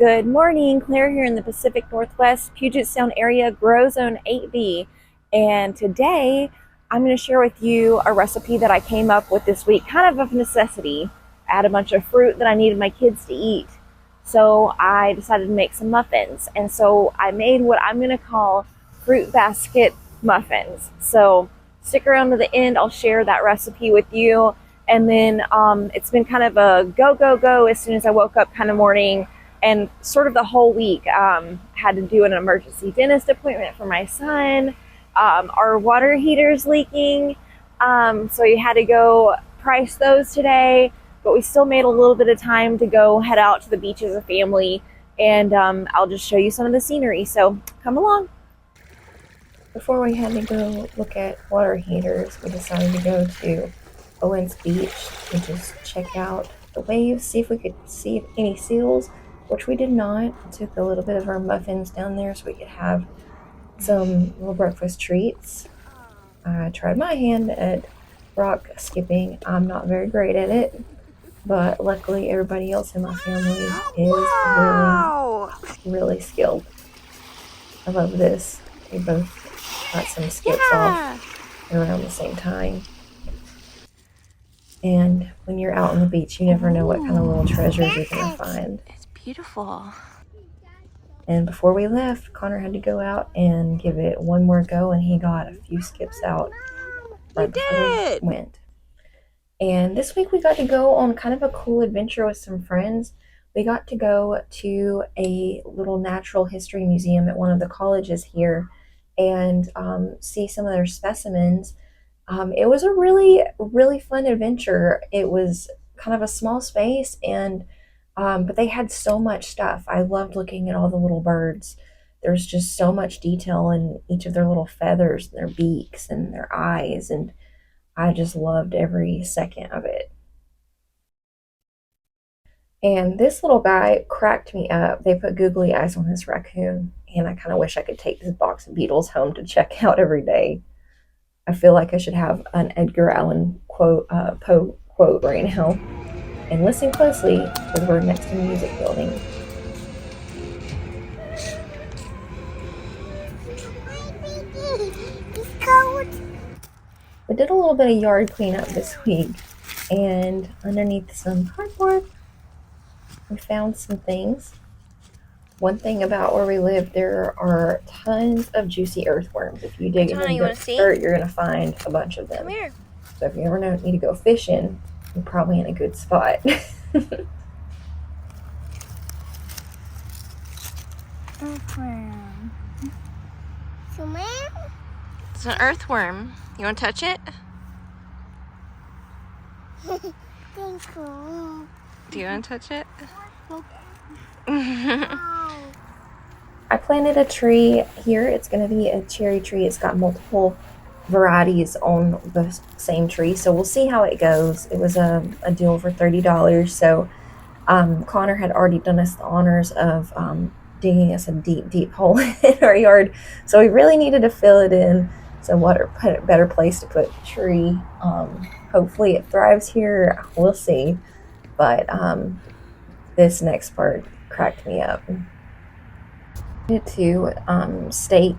Good morning, Claire here in the Pacific Northwest, Puget Sound area, Grow Zone 8B. And today I'm going to share with you a recipe that I came up with this week, kind of necessity. I had a bunch of fruit that I needed my kids to eat. So I decided to make some muffins. And so I made what I'm going to call fruit basket muffins. So stick around to the end. I'll share that recipe with you. And then it's been kind of a go, go, go as soon as I woke up kind of morning and sort of the whole week. Had to do an emergency dentist appointment for my son. Our water heater's leaking, so we had to go price those today, but we still made a little bit of time to go head out to the beach as a family, and I'll just show you some of the scenery, so come along. Before we had to go look at water heaters, we decided to go to Owens Beach and just check out the waves, see if we could see any seals, which we did not. We took a little bit of our muffins down there so we could have some little breakfast treats. I tried my hand at rock skipping. I'm not very great at it, but luckily everybody else in my family is really skilled. I love this. We both got some skips off around the same time. And when you're out on the beach, you never know what kind of little treasures you're going to find. It's beautiful. And before we left, Connor had to go out and give it one more go, and he got a few skips out right before we went. And this week we got to go on kind of a cool adventure with some friends. We got to go to a little natural history museum at one of the colleges here and see some of their specimens. It was a really, really fun adventure. It was kind of a small space, and but they had so much stuff. I loved looking at all the little birds. There's just so much detail in each of their little feathers, their beaks, and their eyes, and I just loved every second of it. And this little guy cracked me up. They put googly eyes on this raccoon, and I kind of wish I could take this box of beetles home to check out every day. I feel like I should have an Edgar Allan Poe quote right now. And listen closely because we're next to the music building. We did a little bit of yard cleanup this week, and underneath some cardboard, we found some things. One thing about where we live, there are tons of juicy earthworms. If you dig in the dirt, you're going to find a bunch of them. Come here. So if you ever need to go fishing, you're probably in a good spot. Earthworm. It's an earthworm. You want to touch it? Thank you. Do you want to touch it? I planted a tree here. It's going to be a cherry tree. It's got multiple varieties on the same tree, so we'll see how it goes. It was a deal for $30, so Connor had already done us the honors of digging us a deep hole in our yard, so we really needed to fill it in. So what a better place to put the tree. Hopefully it thrives here. We'll see, but this next part cracked me up. To stake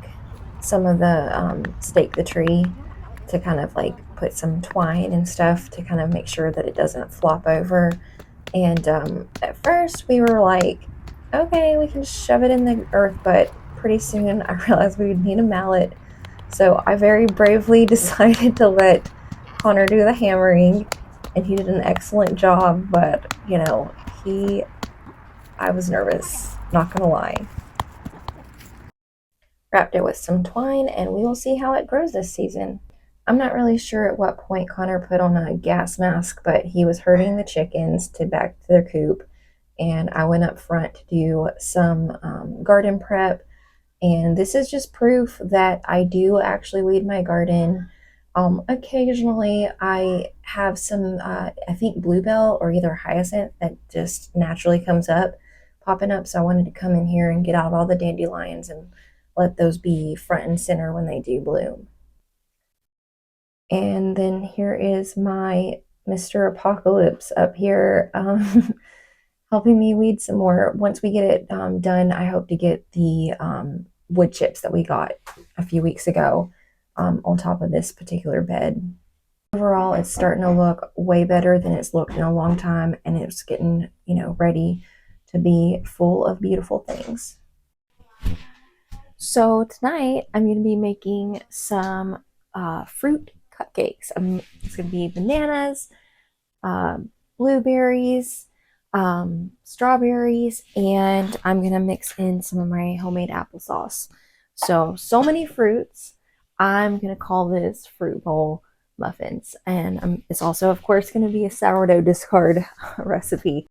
some of the stake the tree, to kind of like put some twine and stuff to kind of make sure that it doesn't flop over. And at first we were like, okay, we can shove it in the earth, but pretty soon I realized we would need a mallet, so I very bravely decided to let Connor do the hammering, and he did an excellent job. But you know, I was nervous, not gonna lie. Wrapped it with some twine, and we will see how it grows this season. I'm not really sure at what point Connor put on a gas mask, but he was herding the chickens back to their coop, and I went up front to do some garden prep. And this is just proof that I do actually weed my garden. Occasionally I have some, I think bluebell or either hyacinth that just naturally comes up, popping up. So I wanted to come in here and get out all the dandelions and let those be front and center when they do bloom. And then here is my Mr. Apocalypse up here. helping me weed some more. Once we get it done, I hope to get the wood chips that we got a few weeks ago on top of this particular bed. Overall, it's starting to look way better than it's looked in a long time, and it's getting, ready to be full of beautiful things. So tonight I'm going to be making some fruit cupcakes. It's going to be bananas, blueberries, strawberries, and I'm going to mix in some of my homemade applesauce. So many fruits. I'm going to call this fruit bowl muffins. And it's also, of course, going to be a sourdough discard recipe.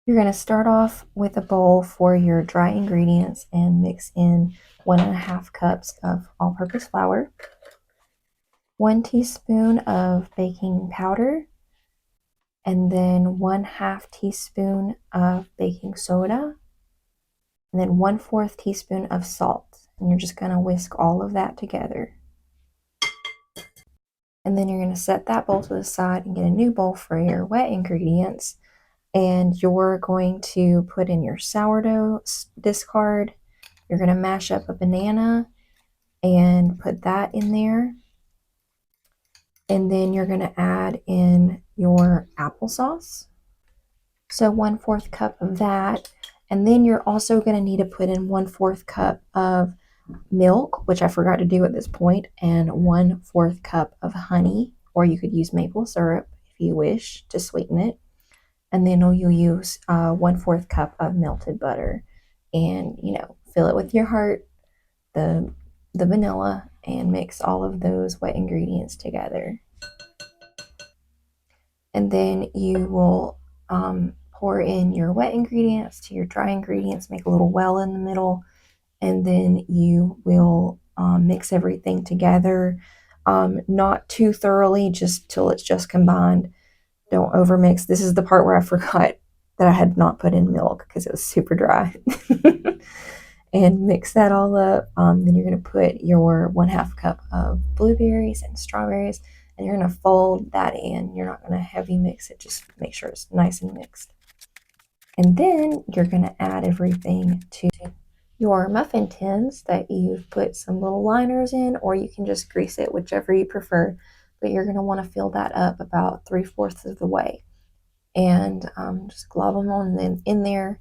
You're going to start off with a bowl for your dry ingredients and mix in 1.5 cups of all-purpose flour, 1 teaspoon of baking powder, and then 1/2 teaspoon of baking soda, and then 1/4 teaspoon of salt. And you're just going to whisk all of that together. And then you're going to set that bowl to the side and get a new bowl for your wet ingredients. And you're going to put in your sourdough discard. You're going to mash up a banana and put that in there. And then you're going to add in your applesauce. So 1/4 cup of that. And then you're also going to need to put in 1/4 cup of milk, which I forgot to do at this point, and 1/4 cup of honey, or you could use maple syrup if you wish to sweeten it. And then you'll use 1/4 cup of melted butter, and fill it with your heart, the vanilla, and mix all of those wet ingredients together. And then you will pour in your wet ingredients to your dry ingredients, make a little well in the middle, and then you will mix everything together, not too thoroughly, just till it's just combined. Don't overmix. This is the part where I forgot that I had not put in milk because it was super dry. And mix that all up. Then you're going to put your 1/2 cup of blueberries and strawberries, and you're going to fold that in. You're not going to heavy mix it, just make sure it's nice and mixed. And then you're going to add everything to your muffin tins that you've put some little liners in, or you can just grease it, whichever you prefer. But you're going to want to fill that up about 3/4 of the way, and just glob them on in there.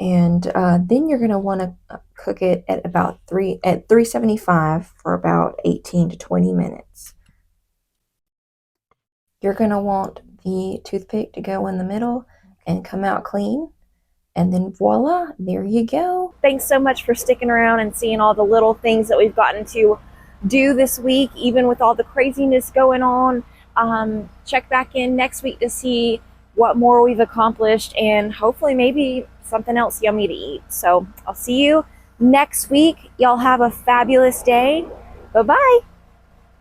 And then you're going to want to cook it at about 375 for about 18 to 20 minutes. You're going to want the toothpick to go in the middle and come out clean. And then voila, there you go. Thanks so much for sticking around and seeing all the little things that we've gotten to do this week, even with all the craziness going on. Check back in next week to see what more we've accomplished, and hopefully maybe something else yummy to eat. So I'll see you next week. Y'all have a fabulous day. Bye-bye.